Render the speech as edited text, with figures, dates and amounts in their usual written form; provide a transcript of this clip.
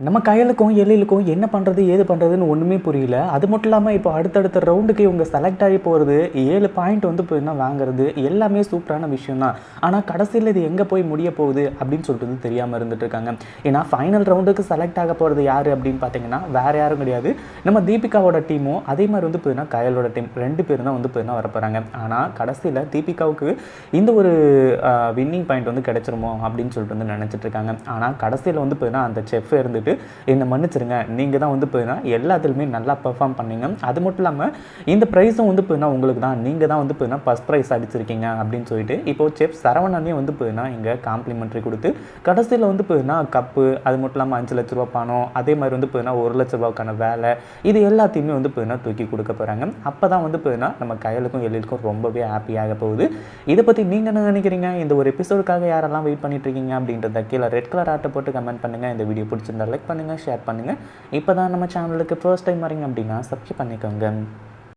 நம்ம கையலுக்கும் எழிலுக்கும் என்ன பண்ணுறது ஏது பண்ணுறதுன்னு ஒன்றுமே புரியல. அது மட்டும் இல்லாமல் இப்போ அடுத்தடுத்த ரவுண்டுக்கு இவங்க செலக்ட் ஆகி போகிறது 7 பாயிண்ட் வந்து இப்போ வாங்குறது எல்லாமே சூப்பரான விஷயம் தான். ஆனால் கடைசியில் இது எங்கே போய் முடிய போகுது அப்படின்னு சொல்லிட்டு தெரியாமல் இருந்துட்டு இருக்காங்க. ஏன்னா ஃபைனல் ரவுண்டுக்கு செலக்ட் ஆக போகிறது யார் அப்படின்னு பார்த்தீங்கன்னா வேறு யாரும் கிடையாது, நம்ம தீபிகாவோட டீமும் அதே மாதிரி வந்து போயின்னா கயலோட டீம் 2 பேரும் தான் வந்து போயின்னா வரப்போகிறாங்க. ஆனால் கடைசியில் தீபிகாவுக்கு இந்த ஒரு வின்னிங் பாயிண்ட் வந்து கிடைச்சிருமோ அப்படின்னு சொல்லிட்டு வந்து நினச்சிட்டு இருக்காங்க. ஆனால் கடைசியில் வந்து போயின்னா அந்த செஃப் இருந்துட்டு என்னை மன்னிச்சிருங்க, நீங்கள் தான் வந்து போயின்னா எல்லாத்துலேயுமே நல்லா பெர்ஃபார்ம் பண்ணீங்க, அது மட்டும் இல்லாமல் இந்த ப்ரைஸும் வந்து போயின்னா உங்களுக்கு தான், நீங்கள் தான் வந்து போயின்னா ஃபஸ்ட் ப்ரைஸ் அடிச்சிருக்கீங்க அப்படின்னு சொல்லிட்டு இப்போது செஃப் சரவணனே வந்து போயின்னா இங்கே காம்ப்ளிமெண்ட்ரி கொடுத்து கடைசியில் வந்து போயின்னா கப்பு, அது மட்டும் இல்லாமல் 5 லட்ச ரூபா பணம், அதே மாதிரி வந்து போயின்னா 1 லட்ச ரூபாய்க்கான வேலை, இது எல்லாத்தையுமே வந்து போயின்னா தூக்கி கொடுக்க போகிறாங்க. அப்போ தான் வந்து போயின்னா நம்ம கையலுக்கும் எழிலுக்கும் ரொம்பவே ஹாப்பியாக போகுது. இதை பற்றி நீங்கள் என்ன நினைக்கிறீங்க? இந்த ஒரு எபிசோடுக்காக யாரெல்லாம் வெயிட் பண்ணிட்டு இருக்கீங்க அப்படின்றத கீழே ரெட் கலர் ஆட்டை போட்டு கமெண்ட் பண்ணுங்கள். இந்த வீடியோ பிடிச்சிருந்தா லைக் பண்ணுங்கள், ஷேர் பண்ணுங்கள். இப்போ தான் நம்ம சேனலுக்கு ஃபர்ஸ்ட் டைம் வரீங்க அப்படின்னா சப்ஸ்கிரைப் பண்ணிக்கோங்க.